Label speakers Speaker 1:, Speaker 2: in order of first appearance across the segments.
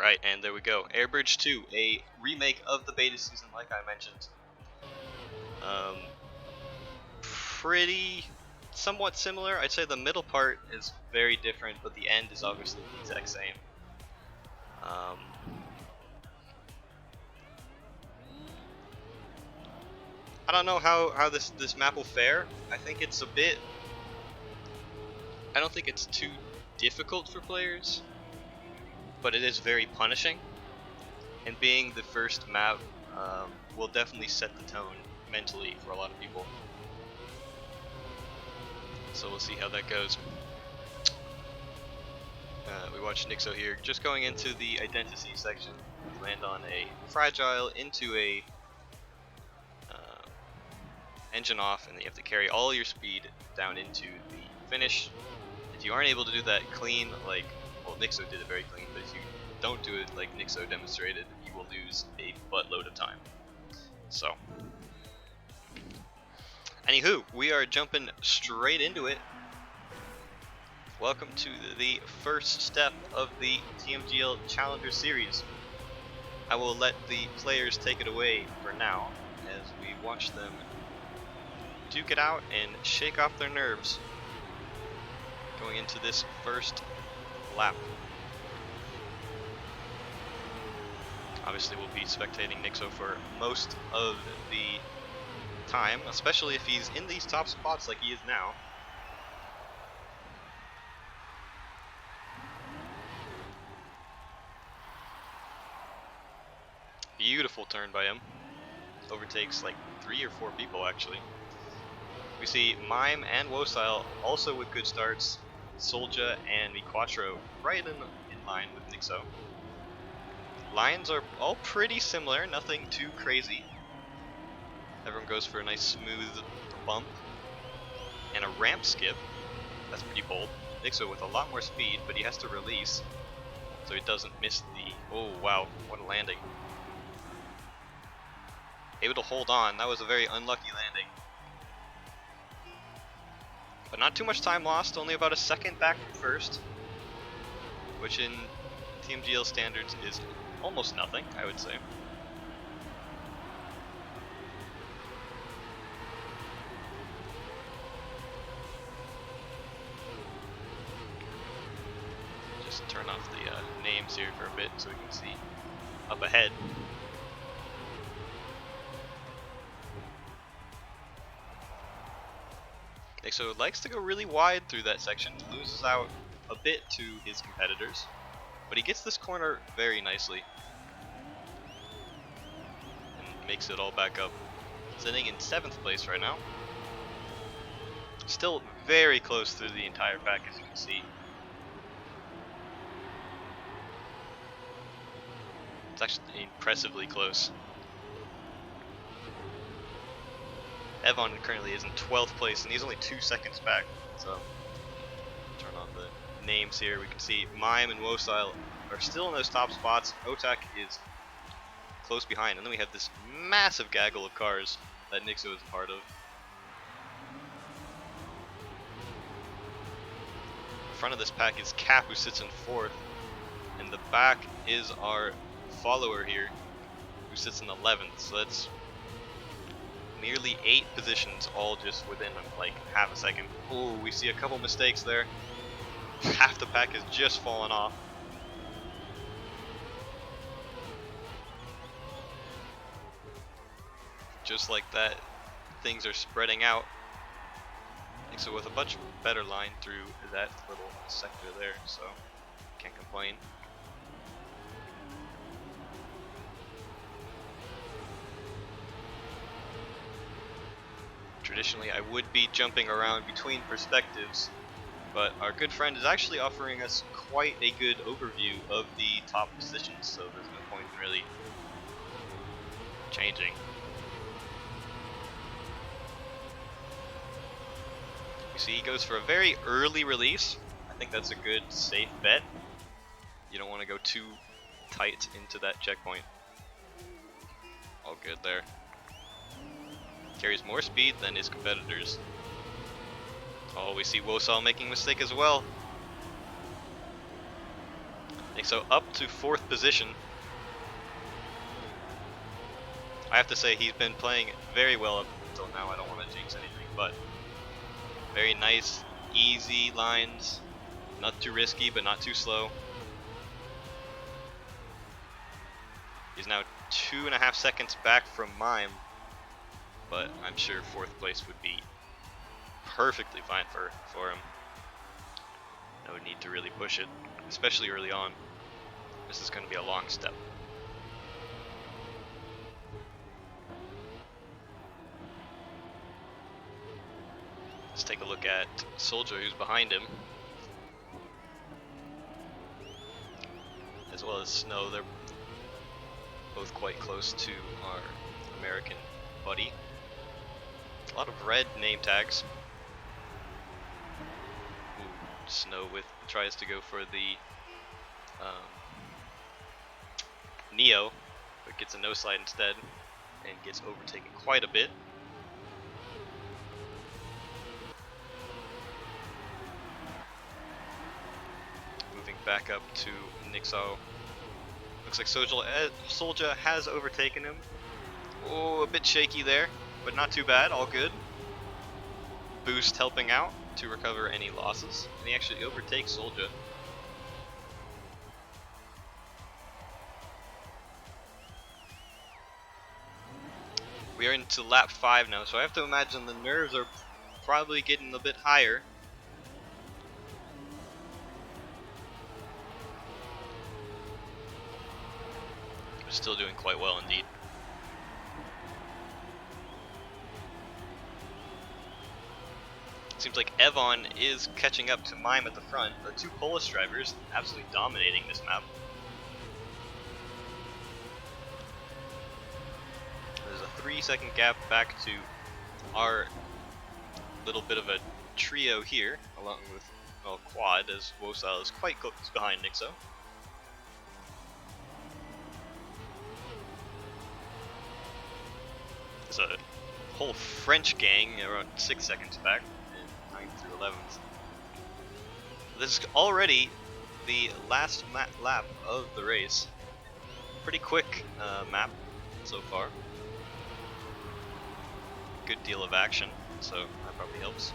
Speaker 1: Alright, and there we go. Airbridge 2, a remake of the beta season like I mentioned. Pretty somewhat similar. I'd say the middle part is very different, but the end is obviously the exact same. I don't know how this map will fare. I think it's a bit... I don't think it's too difficult for players, but it is very punishing. And being the first map will definitely set the tone mentally for a lot of people. So we'll see how that goes. We watch Nixo here, just going into the identity section. You land on a fragile into a engine off, and you have to carry all your speed down into the finish. If you aren't able to do that clean, like, well, Nixo did it very clean, but if you don't do it like Nixo demonstrated, you will lose a buttload of time. So, anywho, we are jumping straight into it. Welcome to the first step of the TMGL Challenger Series. I will let the players take it away for now, as we watch them duke it out and shake off their nerves going into this first lap. Obviously we'll be spectating Nixo for most of the time, especially if he's in these top spots like he is now. Beautiful turn by him. Overtakes like 3 or 4 people actually. We see Mime and Wosile also with good starts. Solja and the Quattro right in line with Nixo. Lines are all pretty similar, nothing too crazy. Everyone goes for a nice smooth bump and a ramp skip. That's pretty bold. Nixo with a lot more speed, but he has to release so he doesn't miss the... Oh wow, what a landing. Able to hold on. That was a very unlucky landing. But not too much time lost, only about a second back from first, which in TMGL standards is almost nothing, I would say. Just turn off the names here for a bit so we can see up ahead. So likes to go really wide through that section, loses out a bit to his competitors, but he gets this corner very nicely and makes it all back up. Sitting in 7th place right now. Still very close through the entire pack, as you can see. It's actually impressively close. Evon currently is in 12th place, and he's only 2 seconds back. So, turn on the names here. We can see Mime and Wosile are still in those top spots. Otak is close behind, and then we have this massive gaggle of cars that Nixo is a part of. The front of this pack is Cap, who sits in 4th, and the back is our follower here, who sits in 11th. So that's nearly 8 positions, all just within like half a second. Oh, we see a couple mistakes there. Half the pack has just fallen off. Just like that, things are spreading out. So with a much better line through that little sector there, so can't complain. Traditionally, I would be jumping around between perspectives, but our good friend is actually offering us quite a good overview of the top positions, so there's no point in really changing. You see, he goes for a very early release. I think that's a good, safe bet. You don't want to go too tight into that checkpoint. All good there. Carries more speed than his competitors. Oh, we see Wosile making a mistake as well. So up to 4th position. I have to say he's been playing very well up until now. I don't want to jinx anything, but very nice, easy lines. Not too risky, but not too slow. He's now 2.5 seconds back from Mime, but I'm sure 4th place would be perfectly fine for him. No need to really push it, especially early on. This is going to be a long step. Let's take a look at Soldier, who's behind him, as well as Snow. They're both quite close to our American buddy. A lot of red name tags. Ooh, Snow tries to go for the Neo, but gets a no slide instead and gets overtaken quite a bit. Moving back up to Nixo. Looks like Soldier has overtaken him. Oh, a bit shaky there, but not too bad, all good. Boost helping out to recover any losses, and he actually overtakes Soldier. We are into lap 5 now, so I have to imagine the nerves are probably getting a bit higher. We're still doing quite well indeed. It seems like Evon is catching up to Mime at the front. The two Polish drivers absolutely dominating this map. There's a 3-second gap back to our little bit of a trio here, along with quad, as Wosile is quite close behind Nixo. There's a whole French gang around 6 seconds back, 9th through 11th. This is already the last lap of the race. Pretty quick map so far. Good deal of action, so that probably helps.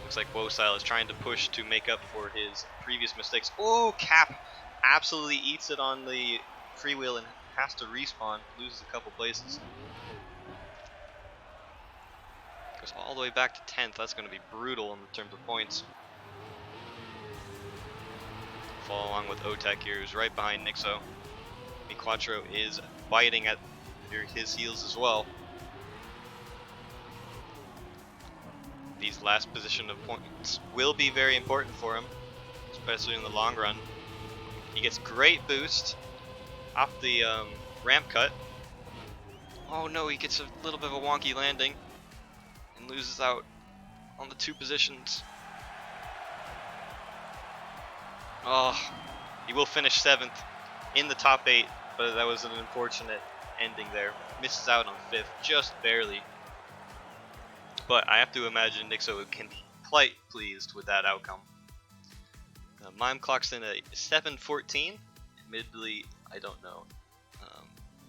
Speaker 1: Looks like Wosile is trying to push to make up for his previous mistakes. Oh, Cap absolutely eats it on the freewheel and has to respawn, loses a couple places. Goes all the way back to 10th. That's going to be brutal in terms of points. Follow along with Otek here, who's right behind Nixo. Quattro is biting at his heels as well. These last position of points will be very important for him, especially in the long run. He gets great boost off the ramp cut. Oh no, he gets a little bit of a wonky landing and loses out on the 2 positions. Oh, he will finish 7th in the top 8, but that was an unfortunate ending there. Misses out on 5th, just barely. But I have to imagine Nixo can be quite pleased with that outcome. Mime clocks in a 7:14. Admittedly, I don't know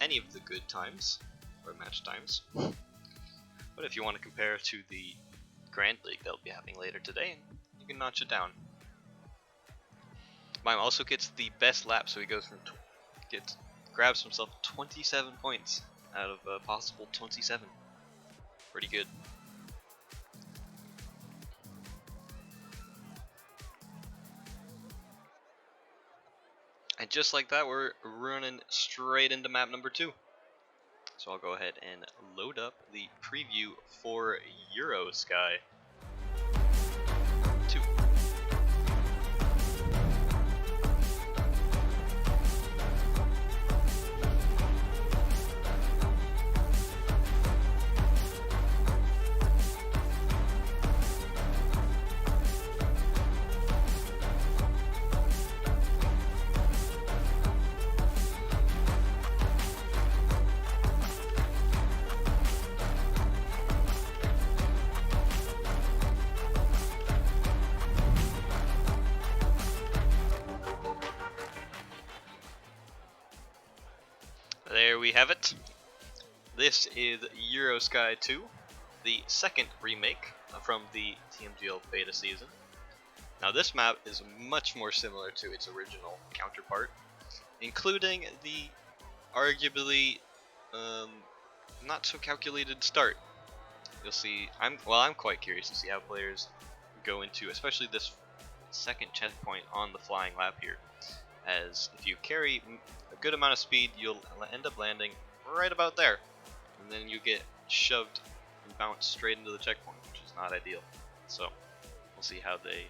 Speaker 1: any of the good times or match times. But if you want to compare to the Grand League they'll be having later today, you can notch it down. Mime also gets the best lap, so he goes from grabs himself 27 points out of a possible 27. Pretty good. And just like that, we're running straight into map number 2. So I'll go ahead and load up the preview for Euro Sky 2. there we have it. This is Euro Sky 2, the second remake from the TMGL beta season. Now this map is much more similar to its original counterpart, including the arguably not so calculated start. You'll see, I'm quite curious to see how players go into, especially this second checkpoint on the flying lap here, as if you carry a good amount of speed, you'll end up landing right about there, and then you get shoved and bounced straight into the checkpoint, which is not ideal. So we'll see how they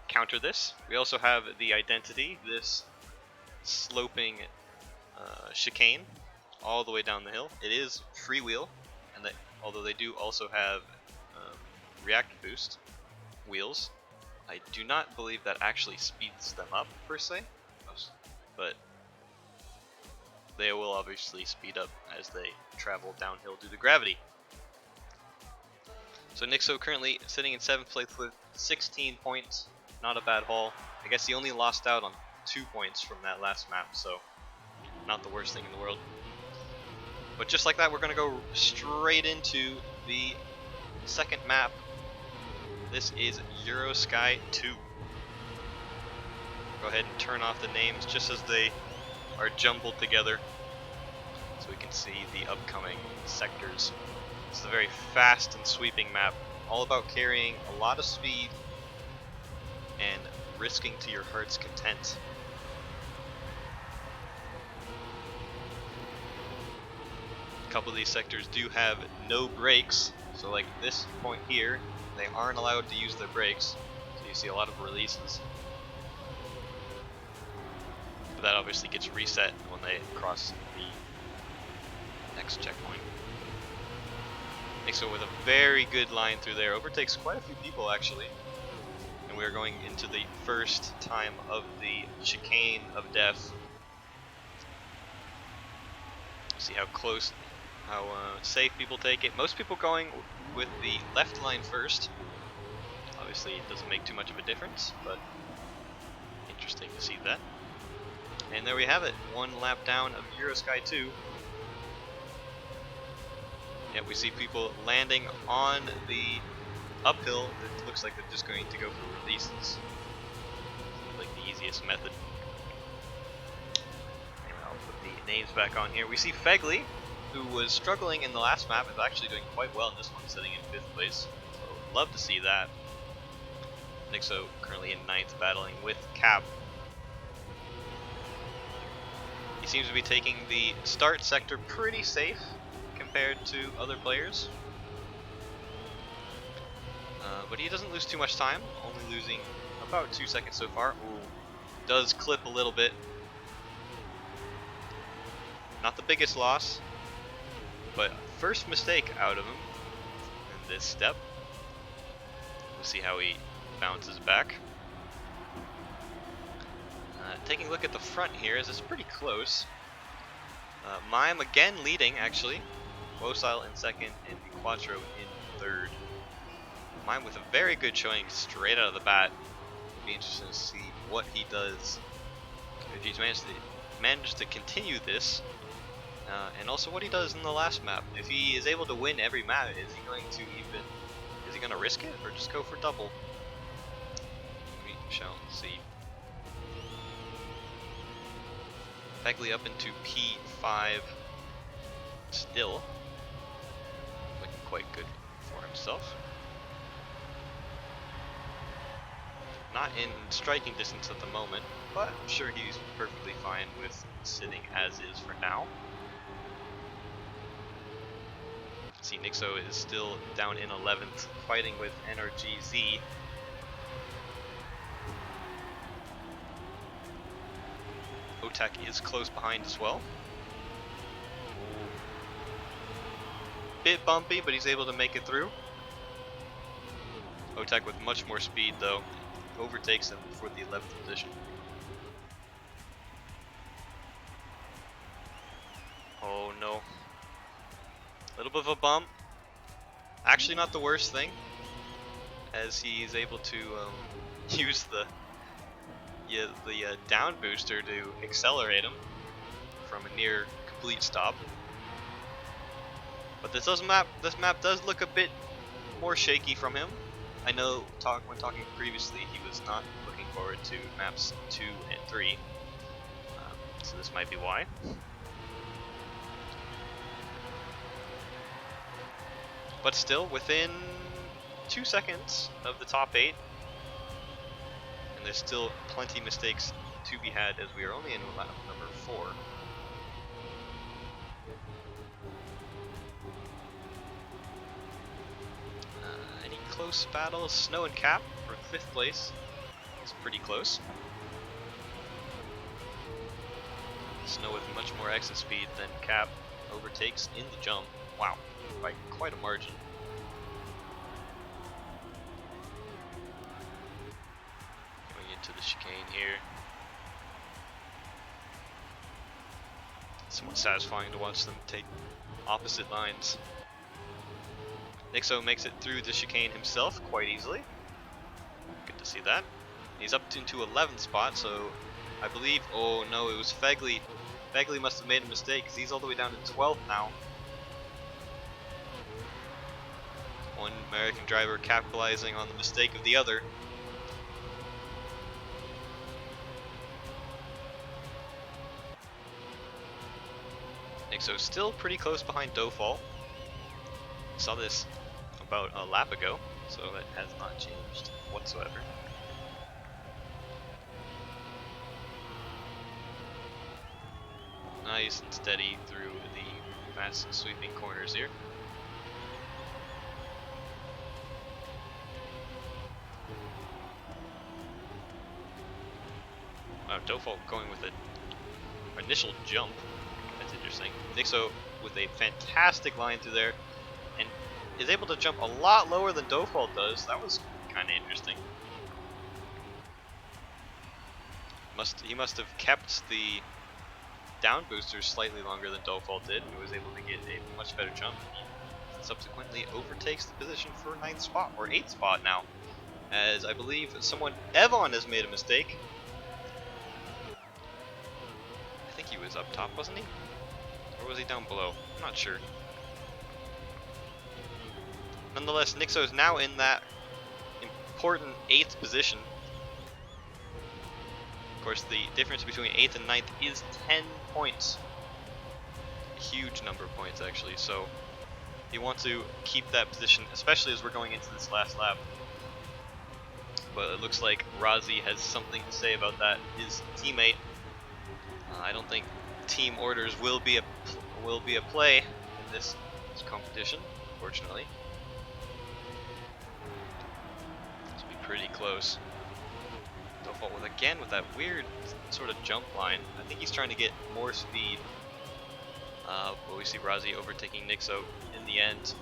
Speaker 1: counter this. We also have the identity, this sloping chicane all the way down the hill. It is freewheel, and although they do also have reactive boost wheels, I do not believe that actually speeds them up per se, but they will obviously speed up as they travel downhill due to gravity. So Nixo currently sitting in 7th place with 16 points, not a bad haul. I guess he only lost out on 2 points from that last map, so not the worst thing in the world. But just like that, we're going to go straight into the second map. This is Euro Sky 2. Go ahead and turn off the names just as they are jumbled together so we can see the upcoming sectors. This is a very fast and sweeping map, all about carrying a lot of speed and risking to your heart's content. A couple of these sectors do have no brakes, so like this point here, they aren't allowed to use their brakes, so you see a lot of releases. But that obviously gets reset when they cross the next checkpoint. Nixo with a very good line through there, overtakes quite a few people actually. And we are going into the first time of the chicane of death. See how close, how safe people take it. Most people going with the left line first. Obviously it doesn't make too much of a difference, but interesting to see that. And there we have it, one lap down of Euro Sky 2. Yeah, we see people landing on the uphill. It looks like they're just going to go for releases. Like the easiest method. And I'll put the names back on here. We see Fegley, who was struggling in the last map, is actually doing quite well in this one, sitting in 5th place. So love to see that. Nixo currently in 9th, battling with Cap. He seems to be taking the start sector pretty safe compared to other players. But he doesn't lose too much time, only losing about 2 seconds so far. Ooh, does clip a little bit. Not the biggest loss, but first mistake out of him in this step. We'll see how he bounces back. Taking a look at the front here, as it's pretty close. Mime again leading, actually. Wosile in 2nd and Quattro in 3rd. Mime with a very good showing straight out of the bat. It'll be interesting to see what he does if he's managed to continue this, and also what he does in the last map. If he is able to win every map, is he going to risk it or just go for double? We shall see. Fegley up into P5 still, looking quite good for himself. Not in striking distance at the moment, but I'm sure he's perfectly fine with sitting as is for now. See, Nixo is still down in 11th, fighting with NRGZ. Otak is close behind as well. Bit bumpy, but he's able to make it through. Otak with much more speed though, overtakes him for the 11th position. Oh no. A little bit of a bump. Actually not the worst thing, as he's able to use the down booster to accelerate him. from a near complete stop. But this map does look a bit more shaky from him. I know when talking previously, he was not looking forward to maps 2 and 3, so this might be why. But still, within 2 seconds of the top 8, and there's still plenty of mistakes to be had as we are only in lap number 4. Any close battles? Snow and Cap for 5th place. It's pretty close. Snow with much more exit speed than Cap overtakes in the jump. Wow, by quite a margin. Going into the chicane here. Somewhat satisfying to watch them take opposite lines. Nixo makes it through the chicane himself quite easily. Good to see that. He's up into 11th spot, so I believe, oh no, it was Fegley. Fegley must have made a mistake because he's all the way down to 12th now. One American driver capitalizing on the mistake of the other. Nixo still pretty close behind Dofall. Saw this about a lap ago, so it has not changed whatsoever. Nice and steady through the fast sweeping corners here. Wow, Dofall going with an initial jump. That's interesting. Nixo with a fantastic line through there, and is able to jump a lot lower than Dofall does. That was kind of interesting. He must have kept the down boosters slightly longer than Dofall did, and was able to get a much better jump. And subsequently overtakes the position for 9th spot, or 8th spot now, as I believe Evon has made a mistake. I think he was up top, wasn't he? Or was he down below? I'm not sure. Nonetheless, Nixo is now in that important 8th position. Of course, the difference between 8th and 9th is 10 points. A huge number of points, actually. So you want to keep that position, especially as we're going into this last lap. But it looks like Razi has something to say about that. His teammate. I don't think team orders will be a play in this competition, unfortunately. This will be pretty close. Dofall with that weird sort of jump line. I think he's trying to get more speed. But we see Razi overtaking Nixo in the end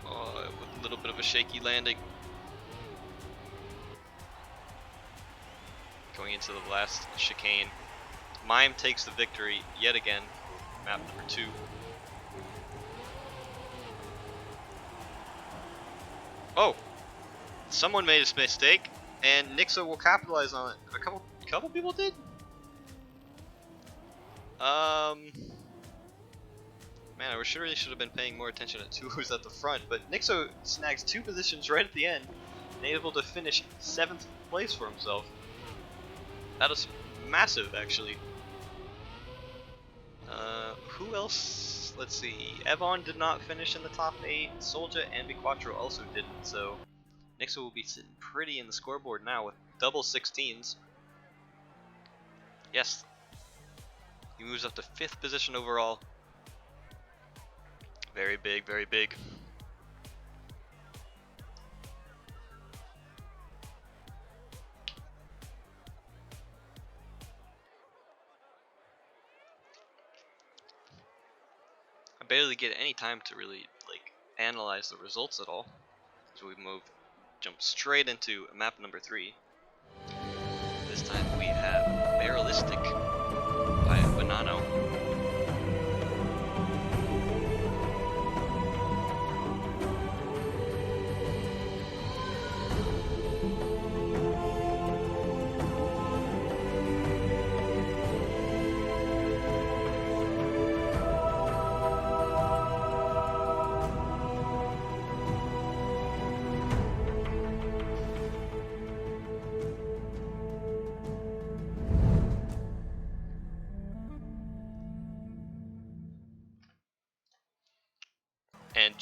Speaker 1: with a little bit of a shaky landing. Going into the last chicane. Mime takes the victory yet again, map number 2. Oh! Someone made a mistake, and Nixo will capitalize on it. A couple people did? Man, I really should have been paying more attention to who was at the front, but Nixo snags 2 positions right at the end, and able to finish 7th place for himself. That is massive, actually. Who else? Let's see. Evon did not finish in the top 8. Solja and Biquatro also didn't, so Nixo will be sitting pretty in the scoreboard now with double 16s. Yes. He moves up to 5th position overall. Very big, very big. I barely get any time to really analyze the results at all, so we jump straight into map number 3. This time we have Barrel-istic by Banano.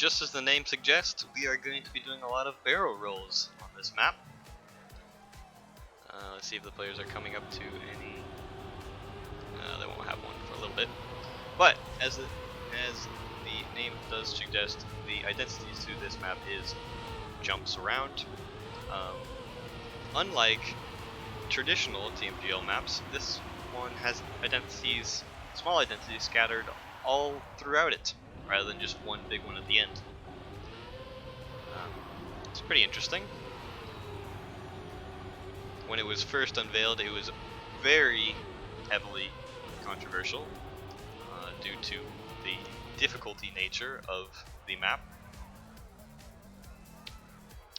Speaker 1: just as the name suggests, we are going to be doing a lot of barrel rolls on this map. Let's see if the players are coming up to any. They won't have one for a little bit. But as the name does suggest, the identities to this map is jumps around. Unlike traditional TMGL maps, this one has identities, small identities scattered all throughout it, rather than just one big one at the end. It's pretty interesting. When it was first unveiled, it was very heavily controversial due to the difficulty nature of the map.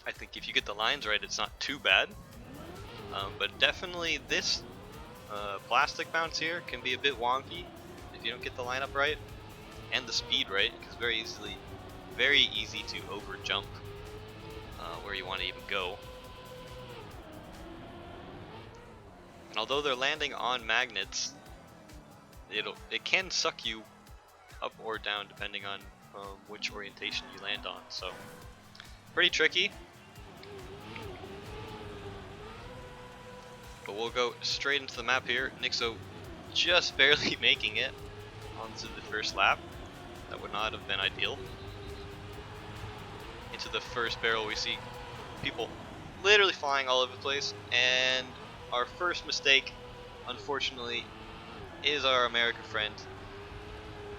Speaker 1: I think if you get the lines right, it's not too bad, but definitely this plastic bounce here can be a bit wonky if you don't get the lineup right and the speed right, because very easy to over jump where you want to even go. And although they're landing on magnets, it can suck you up or down depending on which orientation you land on. So pretty tricky. But we'll go straight into the map here. Nixo just barely making it onto the first lap. That would not have been ideal. Into the first barrel, we see people literally flying all over the place, and our first mistake, unfortunately, is our American friend.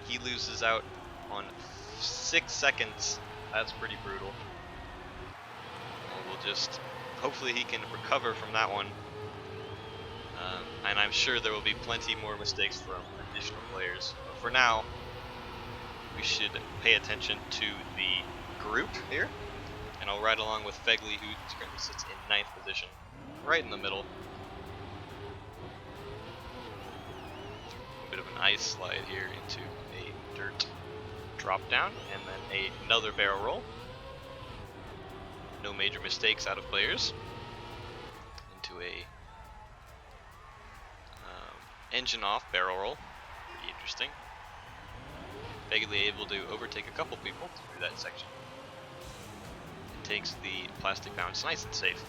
Speaker 1: He loses out on 6 seconds. That's pretty brutal. We'll just, hopefully he can recover from that one. And I'm sure there will be plenty more mistakes from additional players. But for now, we should pay attention to the group here. And I'll ride along with Fegley, who currently sits in 9th position, right in the middle. A bit of an ice slide here into a dirt drop down, and then another barrel roll. No major mistakes out of players. Into a engine off barrel roll. Pretty interesting. Fegley able to overtake a couple people through that section. It takes the plastic bounce nice and safe.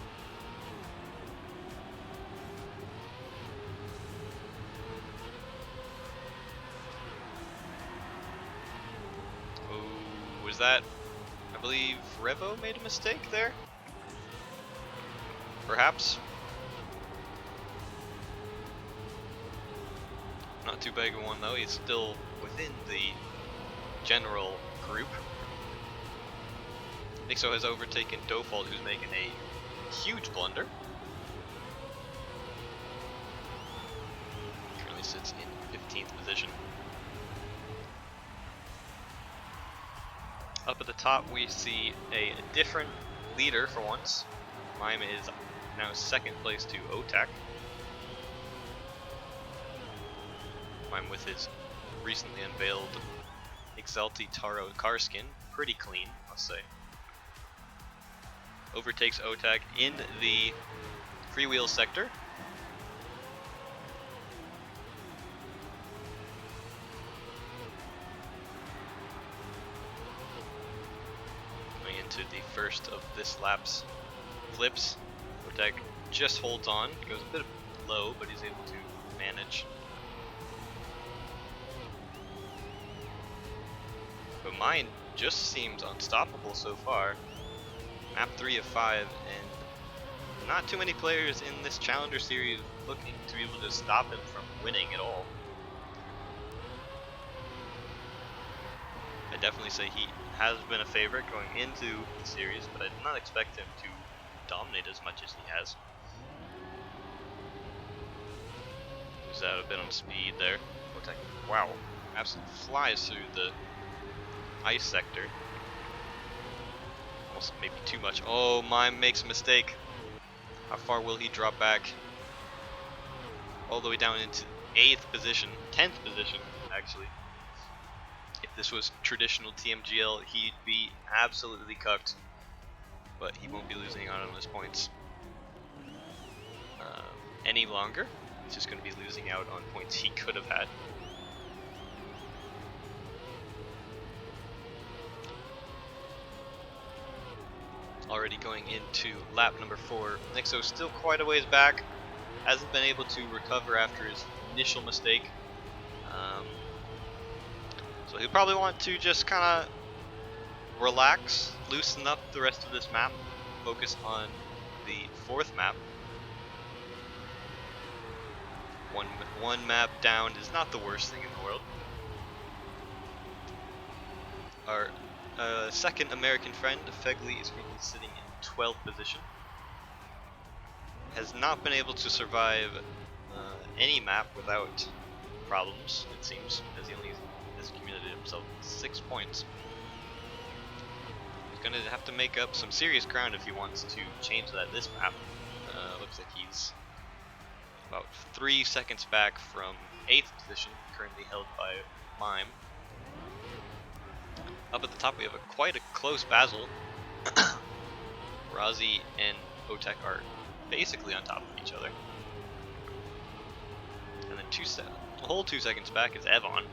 Speaker 1: Oh, was that? I believe Revo made a mistake there? Perhaps? Not too big of one though, he's still within the general group. Nixo has overtaken Dofault, who's making a huge blunder. Currently sits in 15th position. Up at the top we see a different leader for once. Mime is now 2nd place to Otak. Mime with his recently unveiled Exalti Taro car skin. Pretty clean, I'll say. Overtakes Otak in the freewheel sector. Going into the first of this lap's flips. Otak just holds on, goes a bit low, but he's able to manage. But mine just seems unstoppable so far. Map 3 of 5, and not too many players in this Challenger Series looking to be able to stop him from winning at all. I definitely say he has been a favorite going into the series, but I did not expect him to dominate as much as he has. Lose out a bit on speed there. Wow, absolutely flies through the ice sector. Almost maybe too much. Oh, Mime makes a mistake. How far will he drop back? All the way down into 8th position, 10th position actually. If this was traditional TMGL, he'd be absolutely cucked. But he won't be losing out on his points any longer. He's just going to be losing out on points he could have had. already going into lap number 4. Nixo still quite a ways back, hasn't been able to recover after his initial mistake. So he'll probably want to just kind of relax, loosen up the rest of this map, focus on the 4th map. One map down is not the worst thing in the world. Our second American friend, Fegley, is currently sitting in 12th position. Has not been able to survive any map without problems, it seems, as he only has accumulated himself 6 points. He's going to have to make up some serious ground if he wants to change that this map. Looks like he's about 3 seconds back from 8th position, currently held by Mime. Up at the top we have quite a close battle. Razi and Otek are basically on top of each other. And then a whole 2 seconds back is Evon.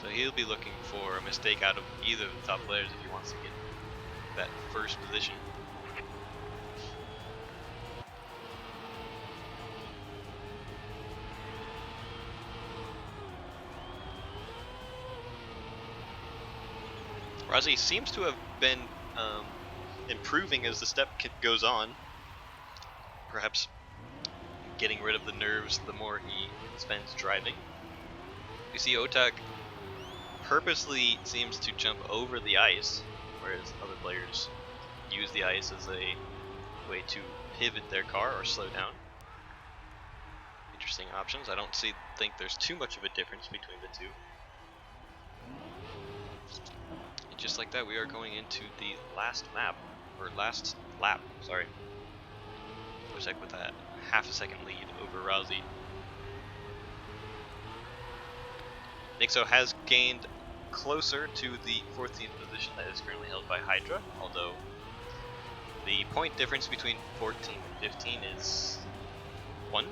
Speaker 1: So he'll be looking for a mistake out of either of the top players if he wants to get that first position. Razi seems to have been improving as the step goes on. Perhaps getting rid of the nerves the more he spends driving. You see Otak purposely seems to jump over the ice, whereas other players use the ice as a way to pivot their car or slow down. Interesting options. I don't think there's too much of a difference between the two. And just like that, we are going into the last map, or last lap, sorry. Otek with that half a second lead over Razi. Nixo has gained closer to the 14th position that is currently held by Hydra, although the point difference between 14 and 15 is 1,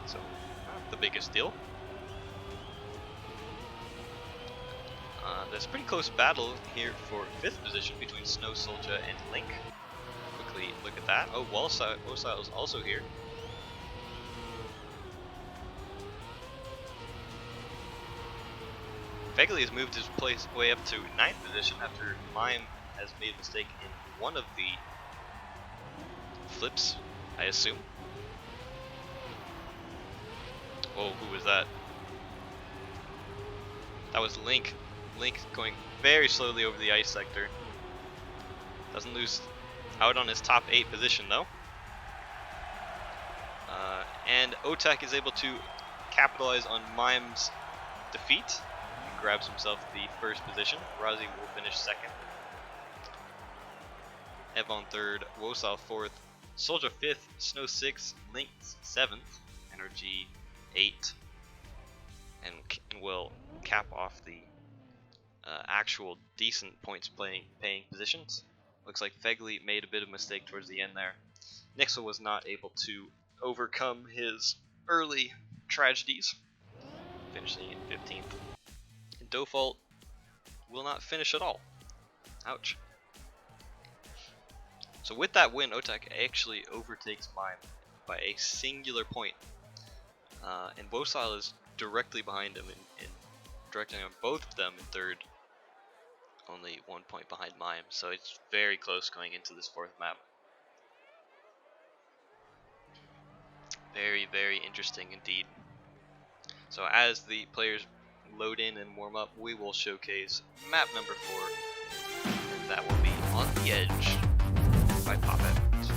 Speaker 1: so not the biggest deal. There's a pretty close battle here for 5th position between Snow Soldier and Link. Quickly look at that. Oh, Wosile is also here. Fegley has moved his way up to 9th position after Mime has made a mistake in one of the flips, I assume. Whoa, who was that? That was Link. Link going very slowly over the ice sector. Doesn't lose out on his top 8 position though. And Otek is able to capitalize on Mime's defeat. Grabs himself the 1st position. Razi will finish 2nd. Evon 3rd, Wosile 4th, Soldier 5th, Snow 6th, Link 7th, Energy 8th, and will cap off the actual decent points paying positions. Looks like Fegley made a bit of a mistake towards the end there. Nixo was not able to overcome his early tragedies, finishing in 15th. Default will not finish at all. Ouch. So with that win, Otek actually overtakes Mime by a singular point. And Wosile is directly behind him and directing on both of them in 3rd. Only 1 point behind Mime, so it's very close going into this 4th map. Very, very interesting indeed. So as the players load in and warm up, we will showcase map number 4. That will be On the Edge by Pop Evans.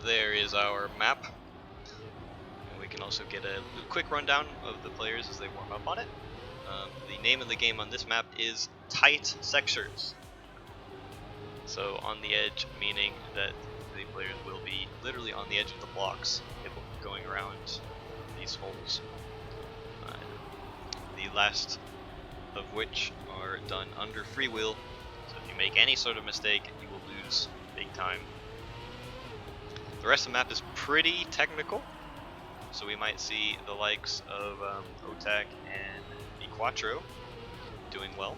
Speaker 1: There is our map. And we can also get a quick rundown of the players as they warm up on it. The name of the game on this map is tight sectors. So on the edge, meaning that the players will be literally on the edge of the blocks going around these holes. The last of which are done under freewheel. So if you make any sort of mistake, you will lose big time. The rest of the map is pretty technical, so we might see the likes of Otak and Quattro doing well.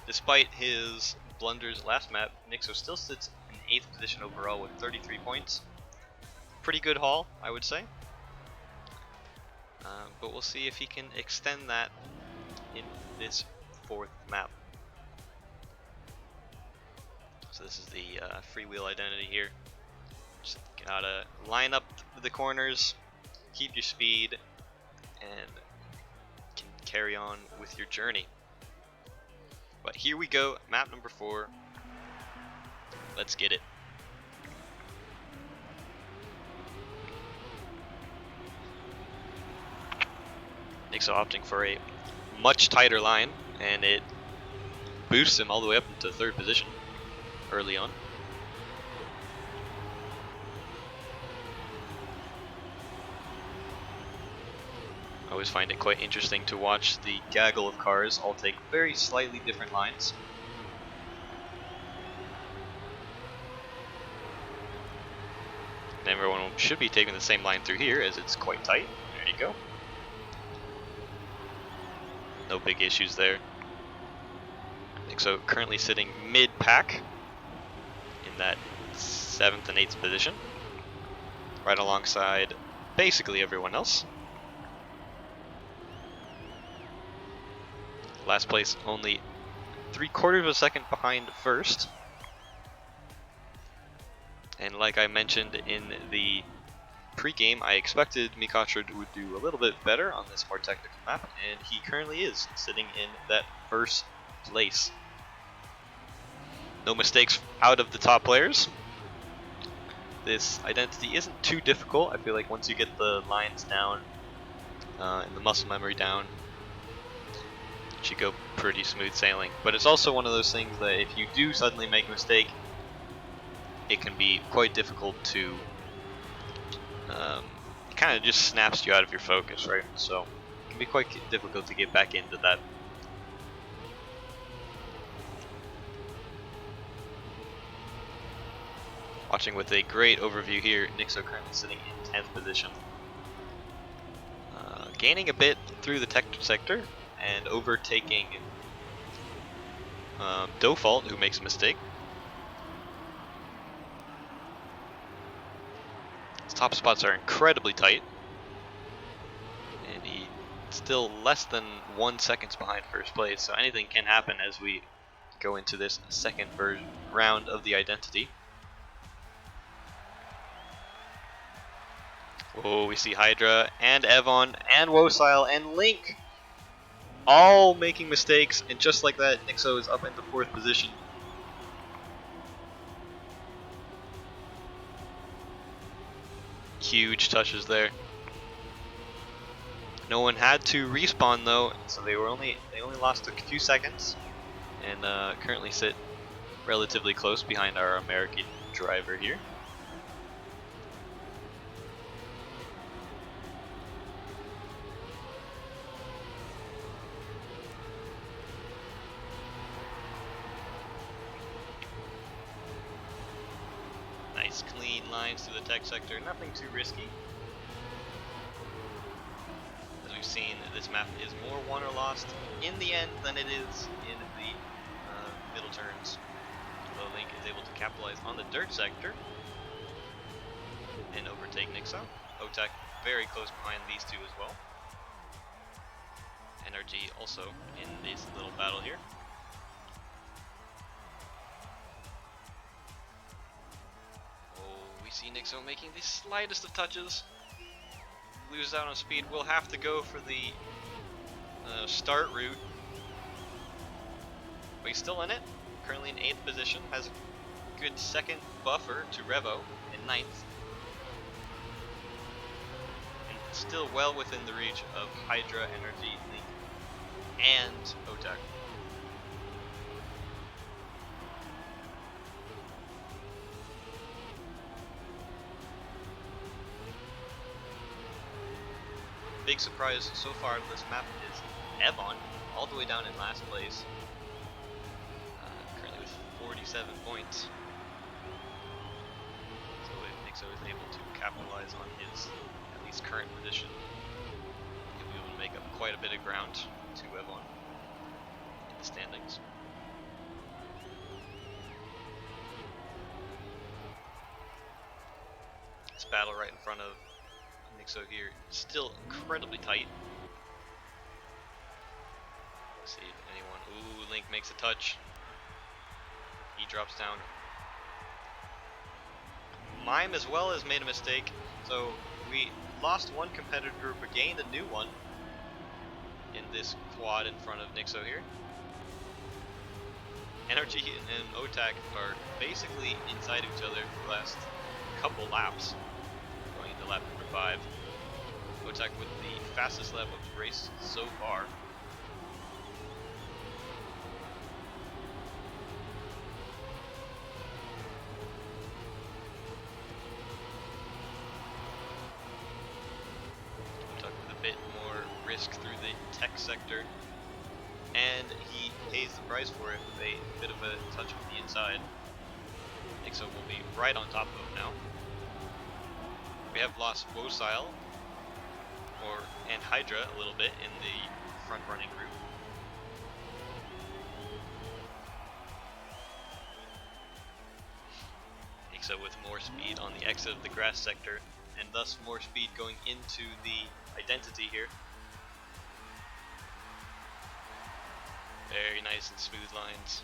Speaker 1: Despite his blunders last map, Nixo still sits in 8th position overall with 33 points. Pretty good haul, I would say. But we'll see if he can extend that in this 4th map. So this is the freewheel identity here. Just gotta line up the corners, keep your speed, and can carry on with your journey. But here we go, map number 4. Let's get it. Nixo opting for a much tighter line, and it boosts him all the way up into 3rd position early on. I always find it quite interesting to watch the gaggle of cars all take very slightly different lines. And everyone should be taking the same line through here as it's quite tight. There you go. No big issues there. So currently sitting mid-pack in that 7th and 8th position, right alongside basically everyone else. Last place only 3/4 of a second behind first. And like I mentioned in the pre-game, I expected Mikatra would do a little bit better on this more technical map, and he currently is, sitting in that 1st place. No mistakes out of the top players. This identity isn't too difficult. I feel like once you get the lines down and the muscle memory down, it should go pretty smooth sailing. But it's also one of those things that if you do suddenly make a mistake, it can be quite difficult to kind of just snaps you out of your focus, right? So it can be quite difficult to get back into that. Watching with a great overview here, Nixo currently sitting in 10th position. Gaining a bit through the tech sector and overtaking Default, who makes a mistake. His top spots are incredibly tight, and he's still less than 1 second behind first place, so anything can happen as we go into this 2nd round of the identity. Oh, we see Hydra and Evon and Wosile and Link all making mistakes, and just like that, Nixo is up into 4th position. Huge touches there. No one had to respawn though, so they only lost a few seconds, and currently sit relatively close behind our American driver here. Nice clean lines through the tech sector, nothing too risky. As we've seen, this map is more won or lost in the end than it is in the middle turns. So Link is able to capitalize on the dirt sector and overtake Nixo. Otak very close behind these two as well. NRG also in this little battle here. We see Nixo making the slightest of touches. Loses out on speed. We'll have to go for the start route. But he's still in it. Currently in 8th position. Has a good 2nd buffer to Revo in 9th. And still well within the reach of Hydra, Energy, Link, and Otak. big surprise so far of this map is Evon, all the way down in last place, currently with 47 points. So if Nixo is able to capitalize on his at least current position, he'll be able to make up quite a bit of ground to Evon in the standings. This battle right in front of Nixo here, still incredibly tight. Let's see if anyone. Ooh, Link makes a touch. He drops down. Mime as well has made a mistake, so we lost one competitor but gained a new one in this quad in front of Nixo here. Energy and Otak are basically inside each other for the last couple laps, going into lap number 5. Otak with the fastest lap of the race so far. Otak with a bit more risk through the tech sector, and he pays the price for it with a bit of a touch with the inside. Nixo will be right on top of him now. We have lost Wosile and Hydra a little bit in the front running group. Nixo with more speed on the exit of the grass sector, and thus more speed going into the identity here. Very nice and smooth lines.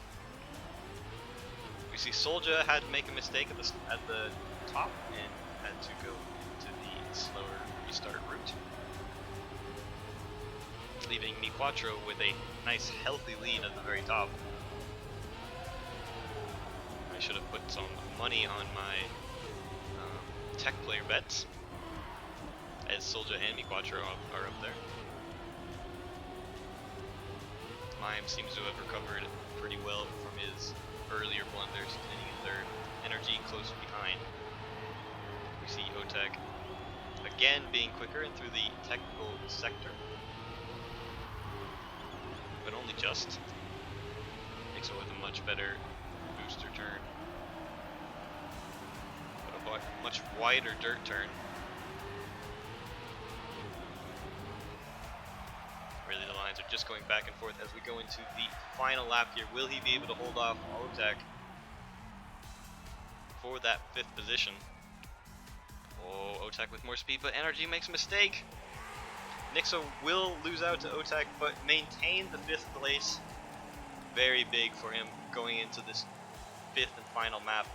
Speaker 1: We see Soldier had to make a mistake at the top and had to go to the slower restart route, leaving Miquatro with a nice healthy lead at the very top. I should have put some money on my tech player bets, as Soldier and Miquatro are up there. Mime seems to have recovered pretty well from his earlier blunders, standing in third. Energy close behind. We see Otak again being quicker and through the technical sector, but only just. Nixo with a much better booster turn, but a much wider dirt turn. Really, the lines are just going back and forth as we go into the final lap here. Will he be able to hold off Otak for that 5th position? Oh, Otak with more speed, but Energy makes a mistake. Nixo will lose out to Otak, but maintain the 5th place. Very big for him going into this 5th and final map.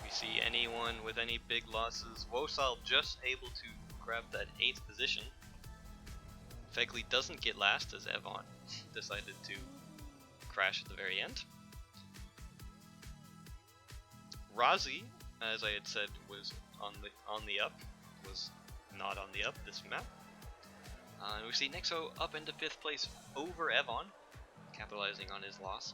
Speaker 1: We see anyone with any big losses. Wosile just able to grab that 8th position. Fegley doesn't get last as Evon decided to crash at the very end. Razi, as I had said, was on the up, was not on the up this map. And we see Nixo up into 5th place over Evon, capitalizing on his loss.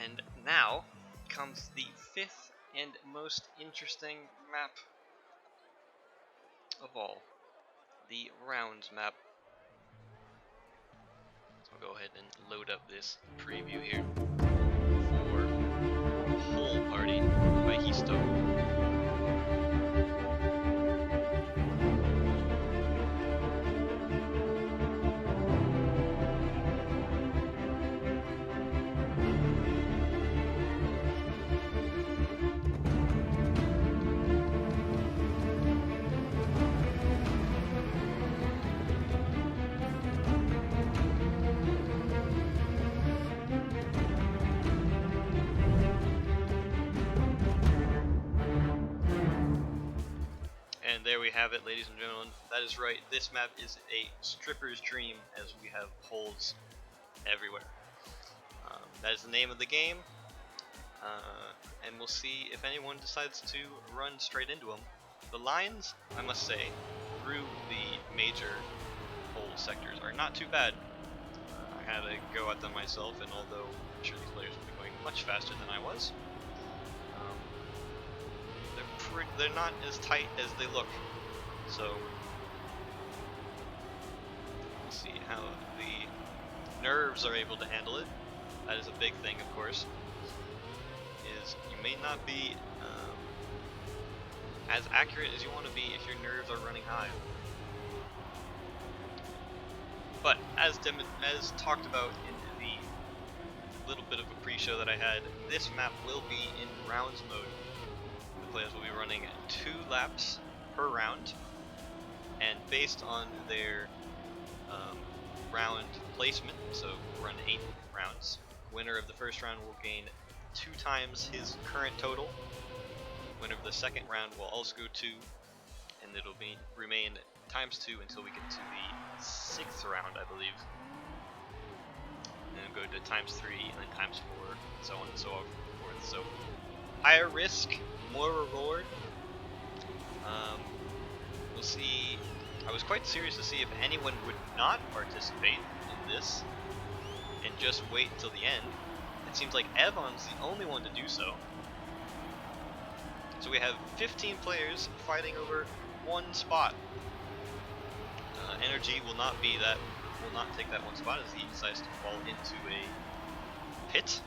Speaker 1: And now comes the 5th and most interesting map of all, the rounds map. So I'll go ahead and load up this preview here for Whole Party by Histo. There we have it, ladies and gentlemen. That is right, this map is a stripper's dream, as we have holes everywhere. That is the name of the game, and we'll see if anyone decides to run straight into them. The lines, I must say, through the major hole sectors are not too bad. I had a go at them myself, and although I'm sure these players will be going much faster than I was, they're they're not as tight as they look. So we'll see how the nerves are able to handle it. That is a big thing, of course. Is you may not be as accurate as you want to be if your nerves are running high. But as talked about in the little bit of a pre-show that I had, this map will be in rounds mode. The players will be running 2 laps per round, and based on their round placement, so we'll run 8 rounds. Winner of the first round will gain 2 times his current total. Winner of the second round will also go 2, and it'll remain times 2 until we get to the 6th round, I believe. And then go to times 3, and then times 4, and so on and so forth. So higher risk, more reward. We'll see. I was quite serious to see if anyone would not participate in this and just wait until the end. It seems like Evon's the only one to do so. So we have 15 players fighting over 1 spot. Energy will not take that 1 spot as he decides to fall into a pit.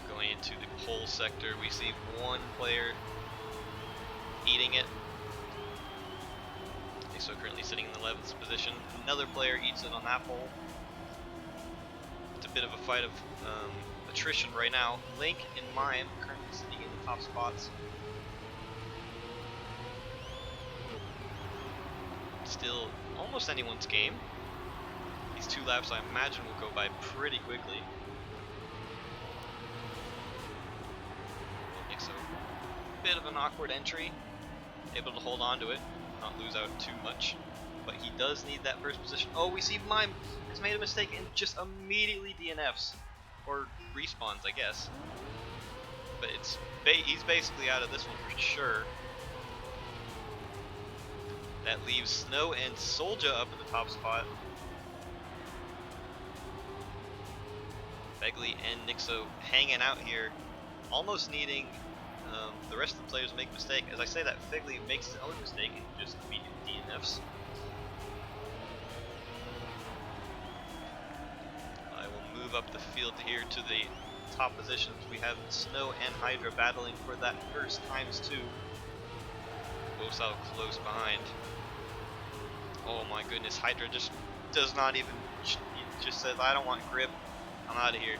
Speaker 1: Going into the pole sector, we see 1 player eating it. So currently sitting in the 11th position. Another player eats it on that pole. It's a bit of a fight of attrition right now. Link and Mime currently sitting in the top spots. Still almost anyone's game. These 2 laps I imagine will go by pretty quickly. So a bit of an awkward entry. Able to hold on to it, not lose out too much. But he does need that first position. Oh, we see Mime has made a mistake and just immediately DNFs. Or respawns, I guess. But he's basically out of this one for sure. That leaves Snow and Solja up in the top spot. Begley and Nixo hanging out here, almost needing the rest of the players to make a mistake. As I say that, Begley makes his own mistake and just immediately DNFs. I will move up the field here to the top positions. We have Snow and Hydra battling for that first ×2. Wosal close behind. Oh my goodness, Hydra just does not even, just says, I don't want grip, I'm out of here.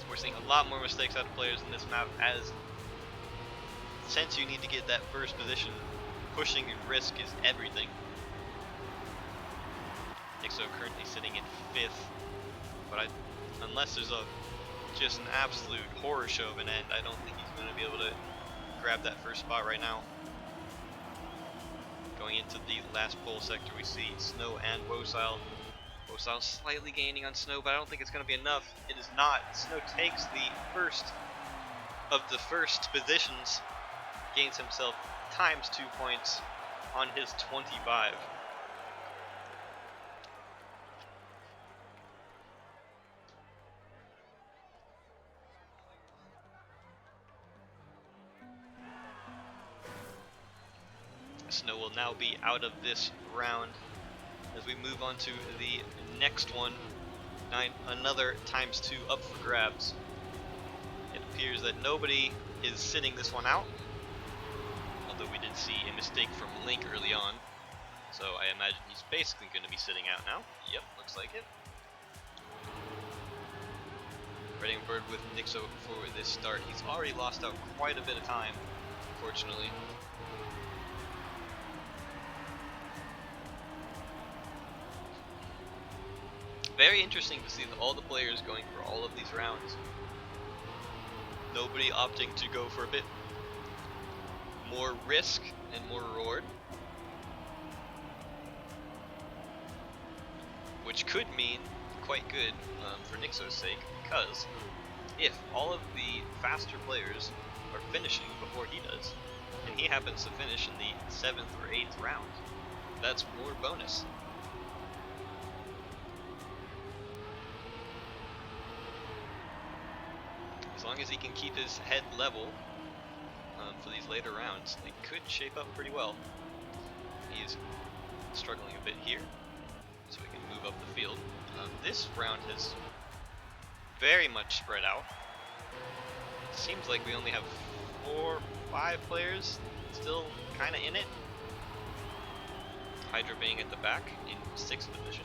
Speaker 1: We're seeing a lot more mistakes out of players in this map, as since you need to get that first position, pushing and risk is everything. Nixo currently sitting in 5th, but unless there's just an absolute horror show of an end, I don't think he's going to be able to grab that first spot right now. Going into the last pole sector, we see Snow and Wosal. Wosal slightly gaining on Snow, but I don't think it's going to be enough. It is not. Snow takes the first of the first positions, gains himself ×2 points on his 25. Snow will now be out of this round as we move on to the next one. Another ×2 up for grabs. It appears that nobody is sitting this one out, although we did see a mistake from Link early on, so I imagine he's basically going to be sitting out now. Yep, looks like it. Reading Bird with Nixo for this start. He's already lost out quite a bit of time, unfortunately. Very interesting to see all the players going for all of these rounds. Nobody opting to go for a bit more risk and more reward, which could mean quite good for Nixo's sake, because if all of the faster players are finishing before he does, and he happens to finish in the 7th or 8th round, that's more bonus. long as he can keep his head level for these later rounds, it could shape up pretty well. He's struggling a bit here, so we can move up the field. This round has very much spread out. It seems like we only have 4 or 5 players still kind of in it. Hydra being at the back in 6th position.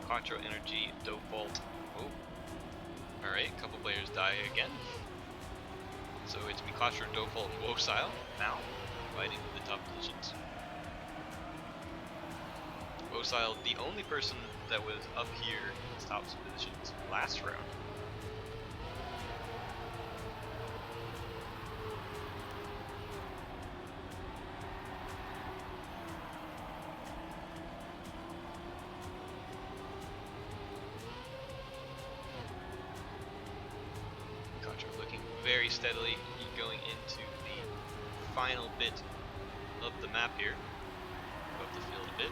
Speaker 1: Quattro Energy, Default. Oh, alright, a couple players die again. So it's Quattro, Default, and Wosile now fighting for the top positions. Wosile, the only person that was up here in the top positions last round. Looking very steadily, going into the final bit of the map here, above the field a bit.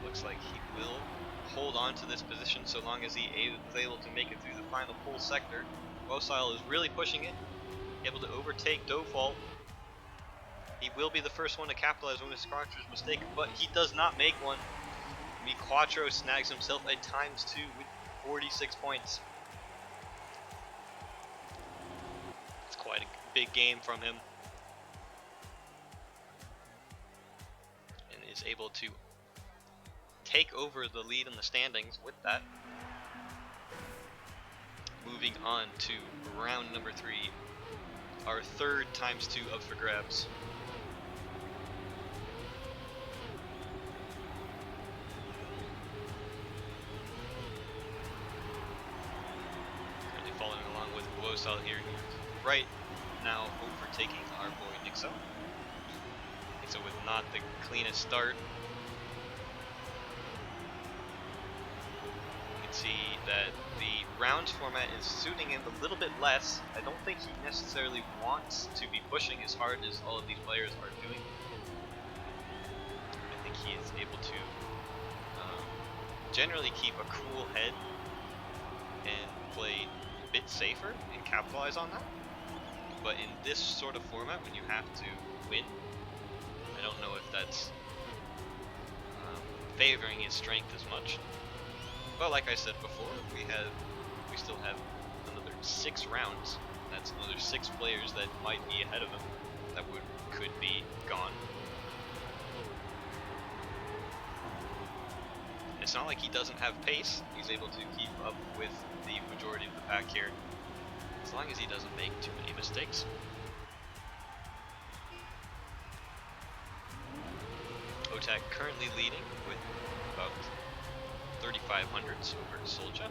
Speaker 1: Looks like he will hold on to this position so long as he is able to make it through the final full sector. Wosile is really pushing it, able to overtake Default. He will be the first one to capitalize on his Quattro's mistake, but he does not make one. Quattro snags himself a ×2 with 46 points. It's quite a big game from him. And is able to take over the lead in the standings with that. Moving on to round number 3. Our third ×2 up for grabs. Wosile here, right now overtaking our boy Nixo. Nixo with not the cleanest start. You can see that the rounds format is suiting him a little bit less. I don't think he necessarily wants to be pushing as hard as all of these players are doing. I think he is able to generally keep a cool head and play bit safer and capitalize on that. But in this sort of format, when you have to win, I don't know if that's favoring his strength as much. But like I said before, we still have another 6 rounds. That's another 6 players that might be ahead of him that could be gone. It's not like he doesn't have pace. He's able to keep up with the majority of the pack here, as long as he doesn't make too many mistakes. Otak currently leading with about 3,500s over Solja.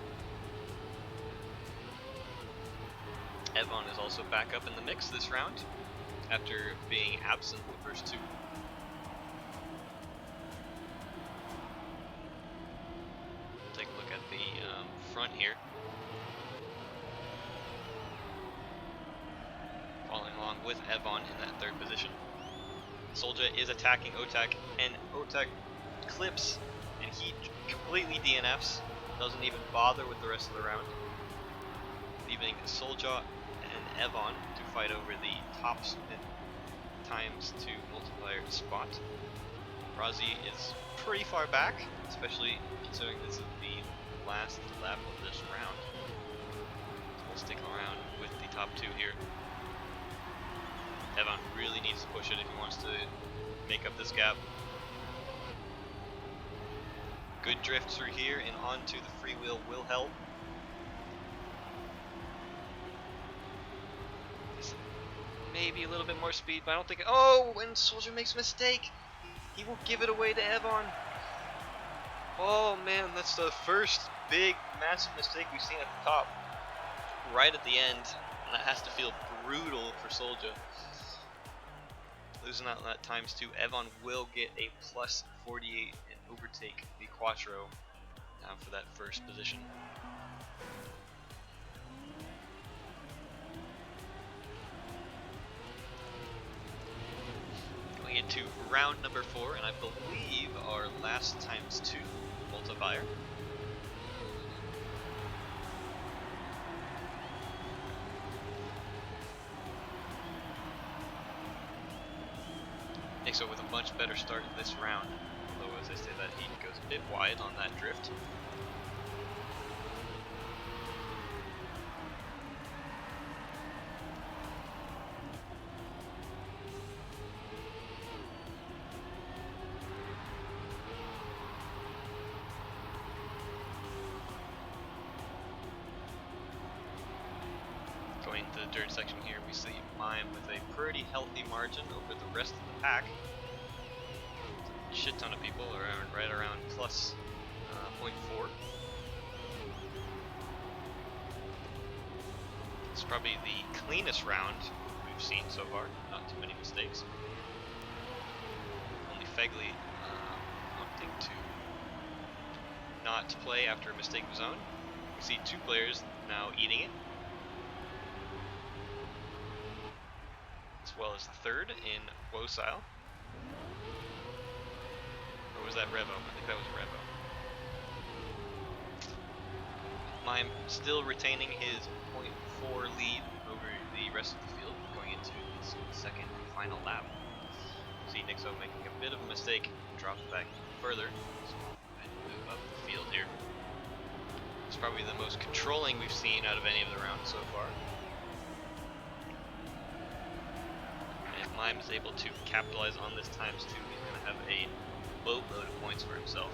Speaker 1: Evon is also back up in the mix this round after being absent the first 2. Take a look at the front here. Following along with Evon in that 3rd position. Solja is attacking Otak, and Otak clips, and he completely DNFs, doesn't even bother with the rest of the round, leaving Solja and Evon to fight over the top ×2 multiplier spot. Razi is pretty far back, especially considering this is the last lap of this round. So we'll stick around with the top 2 here. Evon really needs to push it if he wants to make up this gap. Good drift through here and onto the freewheel will help. Maybe a little bit more speed, but I don't think. Oh, when Solja makes a mistake, he will give it away to Evon. Oh man, that's the first big, massive mistake we've seen at the top, right at the end, and that has to feel brutal for Solja. Losing out that ×2, Evon will get a +48 and overtake the Quattro now for that first position. Going into round number 4, and I believe our last ×2 multiplier. Nixo with a much better start in this round, although as I say that, he goes a bit wide on that drift. Going to the dirt section here, we see Mime with a pretty healthy margin over the rest of the pack. Shit ton of people around, right around plus 0.4. It's probably the cleanest round we've seen so far, not too many mistakes. Only Fegley opting to not play after a mistake of his own. We see 2 players now eating it, as well as the 3rd in Wosile. Or was that Revo? I think that was Revo. Mime still retaining his 0.4 lead over the rest of the field going into his 2nd and final lap. See Nixo making a bit of a mistake, drops back further, so move up the field here. It's probably the most controlling we've seen out of any of the rounds so far. And if Mime is able to capitalize on this ×2, he's going to have a boatload of points for himself.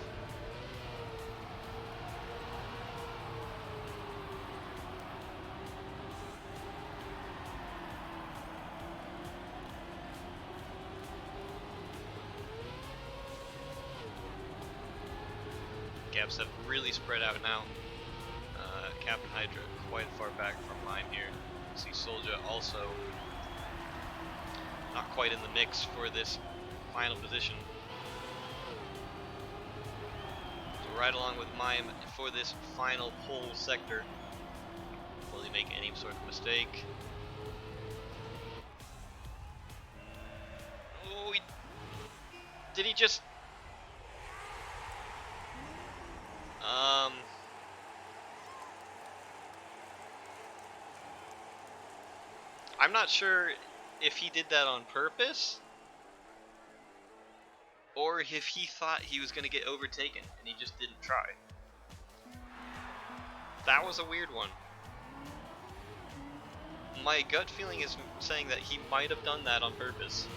Speaker 1: Gaps have really spread out now. Captain Hydra quite far back from Mime here. See Soldier also not quite in the mix for this final position. So right along with Mime for this final pole sector. Will he make any sort of mistake? Oh, did he just... I'm not sure if he did that on purpose, or if he thought he was going to get overtaken and he just didn't try. That was a weird one. My gut feeling is saying that he might have done that on purpose,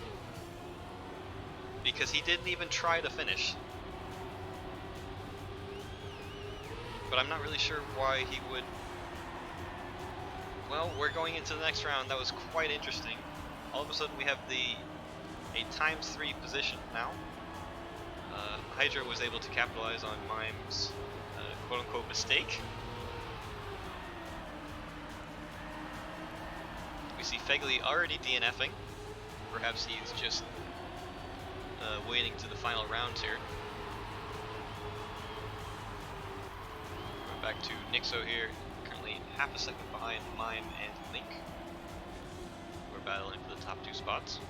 Speaker 1: because he didn't even try to finish. But I'm not really sure why he would. Well, we're going into the next round. That was quite interesting. All of a sudden we have a ×3 position now. Hydra was able to capitalize on Mime's quote-unquote mistake. We see Fegley already DNFing. Perhaps he's just waiting to the final rounds here. Back to Nixo here, currently half a second behind Mime and Link. We're battling for the top 2 spots.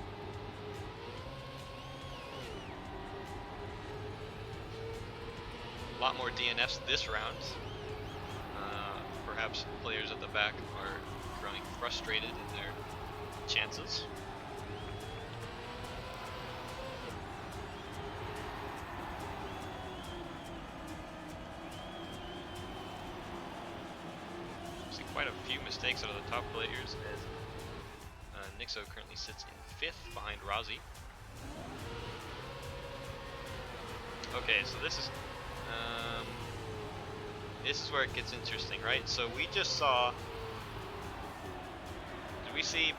Speaker 1: A lot more DNFs this round. Perhaps players at the back are growing frustrated in their chances. Quite a few mistakes out of the top players as Nixo currently sits in 5th behind Rozzy. Okay, so this is where it gets interesting, right? So we just saw, did we see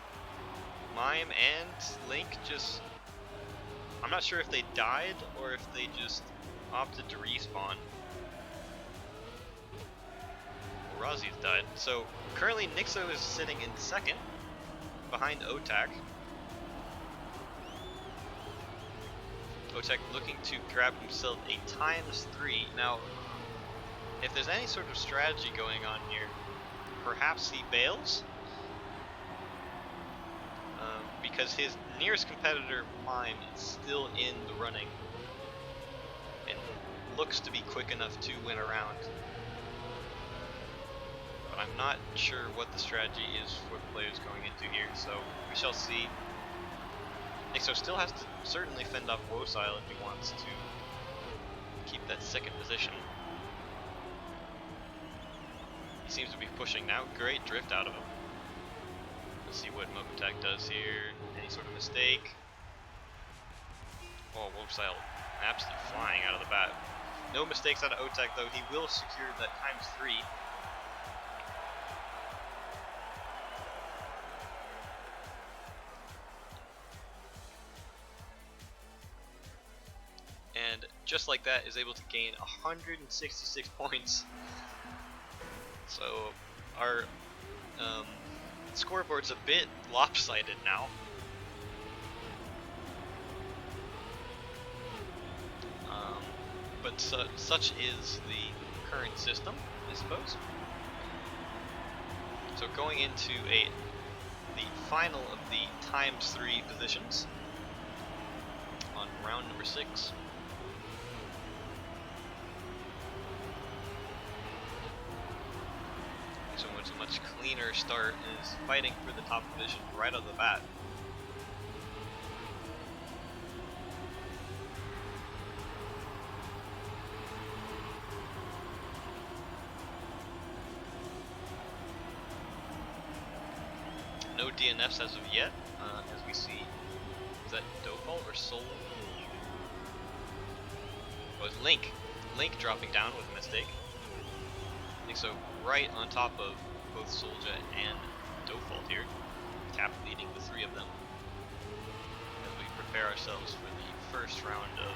Speaker 1: Mime and Link just, I'm not sure if they died or if they just opted to respawn. Rozzy's died. So currently Nixo is sitting in 2nd behind Otak. Otak looking to grab himself a ×3. Now, if there's any sort of strategy going on here, perhaps he bails. because his nearest competitor, Mime, is still in the running and looks to be quick enough to win a round. But I'm not sure what the strategy is for the players going into here, so we shall see. Nixo still has to certainly fend off Wosile if he wants to keep that second position. He seems to be pushing now. Great drift out of him. Let's see what Mokotak does here. Any sort of mistake. Oh, Wosile absolutely flying out of the bat. No mistakes out of Otak though. He will secure that ×3. And just like that is able to gain 166 points. So our scoreboard's a bit lopsided now. But such is the current system, I suppose. So going into the final of the ×3 positions on round number 6. So it's a much cleaner start and is fighting for the top position right out of the bat. No DNFs as of yet, as we see. Is that Dopal or Soul? Oh, it's Link. Link dropping down with a mistake. So right on top of both Solja and Dofalt here, Cap leading the three of them as we prepare ourselves for the first round of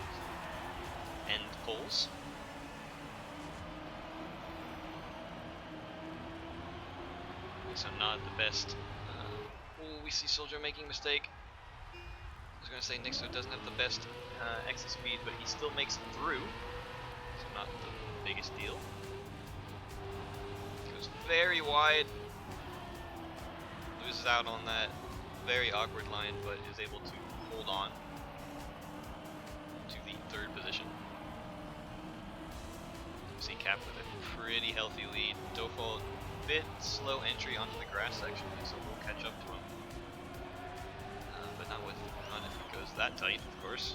Speaker 1: end polls. So not the best. Oh, we see Soldier making a mistake. I was going to say Nixo doesn't have the best exit speed, but he still makes it through. So not the biggest deal. Very wide, loses out on that very awkward line, but is able to hold on to the third position. You see Cap with a pretty healthy lead. Dofal, bit slow entry onto the grass section, so we'll catch up to him. But not if it goes that tight, of course.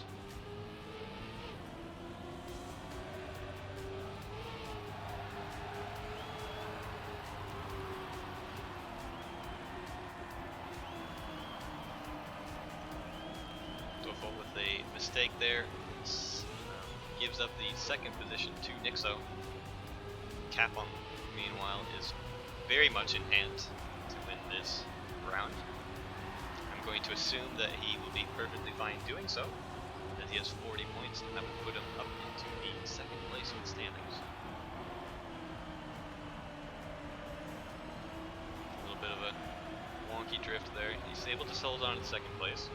Speaker 1: With a mistake there, gives up the second position to Nixo. Capon, meanwhile, is very much in hand to win this round. I'm going to assume that he will be perfectly fine doing so, as he has 40 points, and that will put him up into the second place in the standings. A little bit of a wonky drift there. He's able to hold on to second place.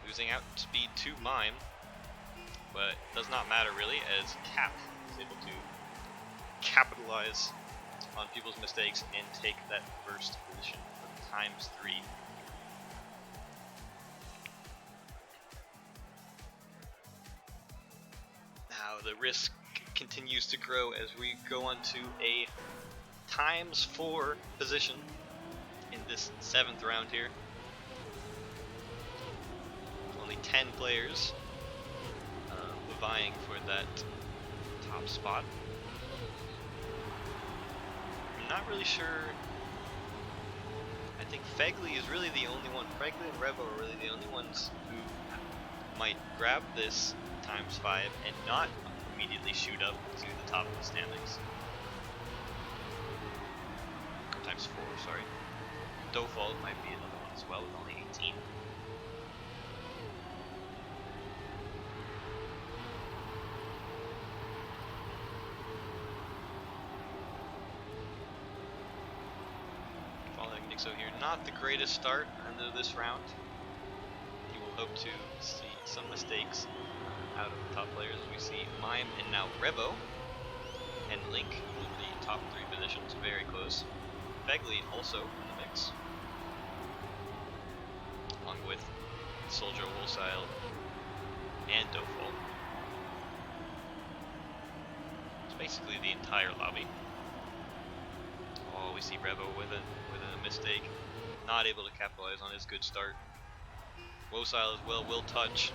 Speaker 1: Losing out speed to Mime, but it does not matter really, as Cap is able to capitalize on people's mistakes and take that first position for ×3. Now the risk continues to grow as we go on to a ×4 position in this 7th round here. 10 players vying for that top spot. I'm not really sure. I think Fegley is really the only one. Fegley and Revo are really the only ones who might grab this ×5 and not immediately shoot up to the top of the standings. ×4, sorry. Dofal might be another one as well with only 18. So here, not the greatest start into this round. He will hope to see some mistakes out of the top players. We see Mime and now Revo and Link in the top 3 positions, very close. Fegley also in the mix. Soldier, Woolsile, and Dofol. It's basically the entire lobby. Oh, we see Revo with a mistake, not able to capitalize on his good start. Woolsile as well will touch.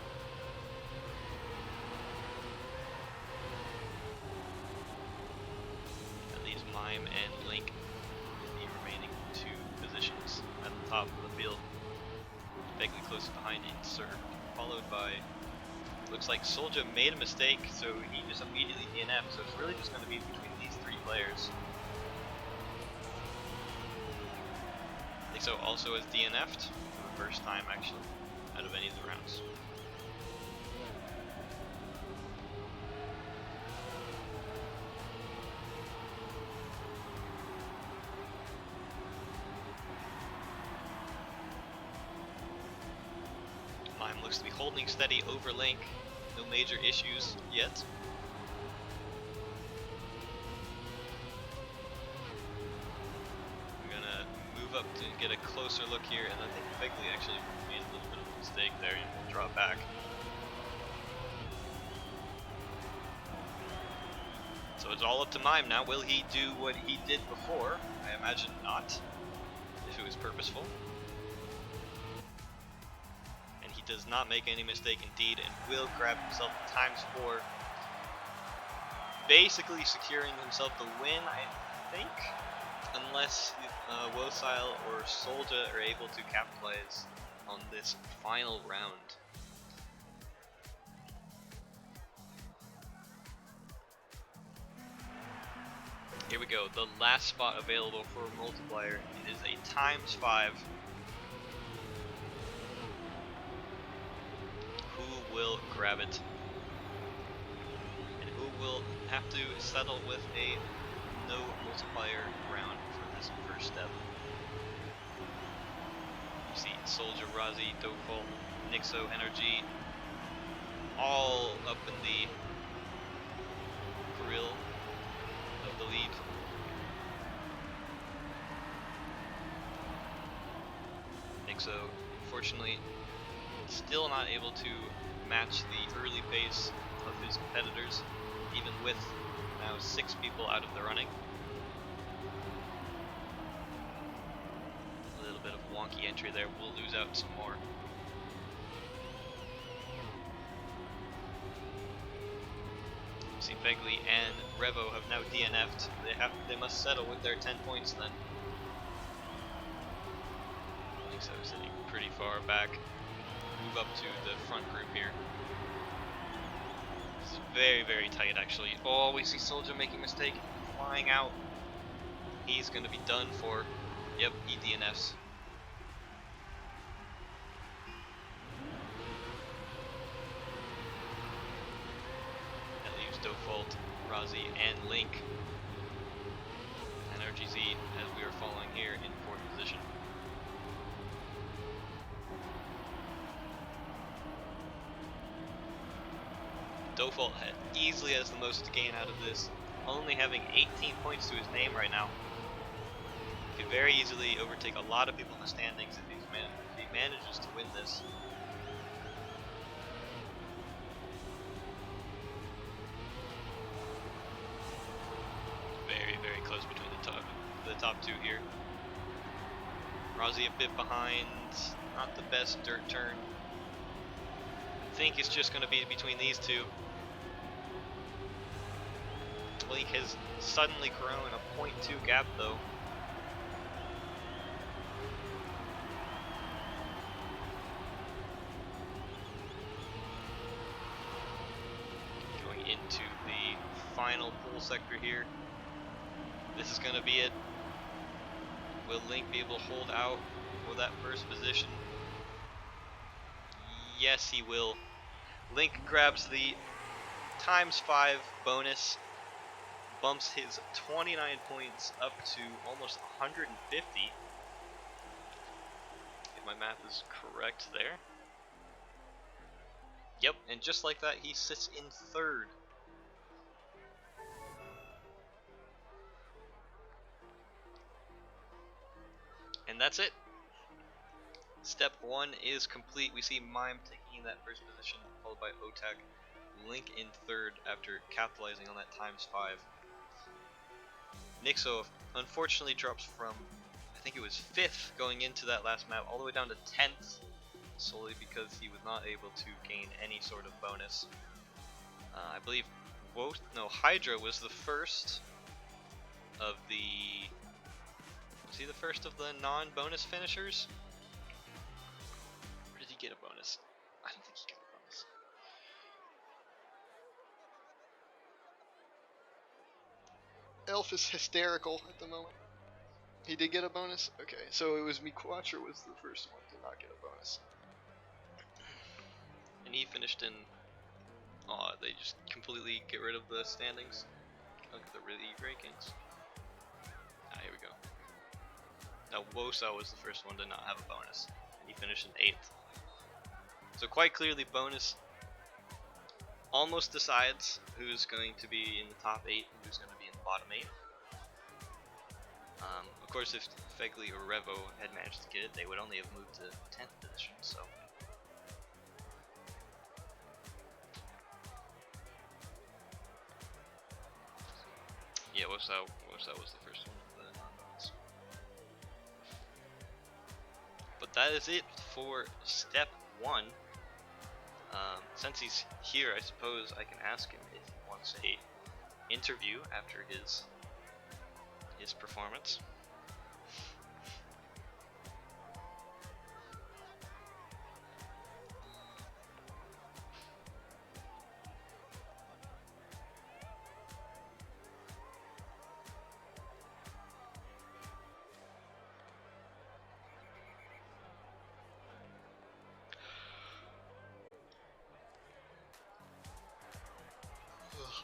Speaker 1: That leaves Mime and Link in the remaining two positions at the top of the field. Begley close behind in third, followed by, looks like Soldier made a mistake, so he just immediately DNF'd, so it's really just going to be between these three players. Nixo also has DNF'd for the first time actually, out of any of the rounds. Mime looks to be holding steady over Link, no major issues yet. Up to get a closer look here, and I think Begley actually made a little bit of a mistake there and will draw back. So it's all up to Mime now. Will he do what he did before? I imagine not, if it was purposeful. And he does not make any mistake indeed, and will grab himself ×4, basically securing himself the win, I think. Unless Woolsile or Soldier are able to capitalize on this final round. Here we go, the last spot available for a multiplier. It is a ×5. Who will grab it? And who will have to settle with a no multiplier round for this first step? You see Soldier, Razi, Dofol, Nixo, NRG, all up in the grill of the lead. Nixo, unfortunately, still not able to match the early pace of his competitors, even with now 6 people out of the running. A little bit of wonky entry there, we'll lose out some more. See, Begley and Revo have now DNF'd. They must settle with their 10 points then. So sitting pretty far back. Move up to the front group here. It's very, very tight actually. Oh, we see Soldier making a mistake, flying out. He's gonna be done for. Yep, he DNFs. That leaves Default, Razi, and Link. And RGZ as we are following here in 4th position. Default easily has the most to gain out of this, only having 18 points to his name right now. He could very easily overtake a lot of people in the standings if he manages to win this. Very, very close between the top 2 here. Razi a bit behind, not the best dirt turn. I think it's just going to be between these two. Link has suddenly grown a 0.2 gap though. Going into the final pool sector here. This is going to be it. Will Link be able to hold out for that first position? Yes, he will. Link grabs the ×5 bonus, bumps his 29 points up to almost 150. If my math is correct there. Yep, and just like that, he sits in 3rd. And that's it. Step 1 is complete. We see Mime taking that first position, followed by Otak, Link in third after capitalizing on that ×5. Nixo unfortunately drops from, I think it was 5th going into that last map, all the way down to 10th, solely because he was not able to gain any sort of bonus. I believe Hydra was the first of the... Was he the first of the non-bonus finishers? Or did he get a bonus? I don't think he got a bonus.
Speaker 2: Elf is hysterical at the moment. He did get a bonus? Okay, so it was Miquatra was the first one to not get a bonus.
Speaker 1: And he finished in... Oh, they just completely get rid of the standings. Look at the league rankings. Ah, here we go. Now Wosa was the first one to not have a bonus, and he finished in 8th. So quite clearly bonus almost decides who's going to be in the top 8 and who's going to be in the bottom 8. Of course, if Fegley or Revo had managed to get it, they would only have moved to 10th position, so... Yeah, Wosa was the first one of the non-bonus. But that is it for step 1. Since he's here, I suppose I can ask him if he wants a interview after his performance.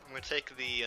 Speaker 1: I'm gonna take the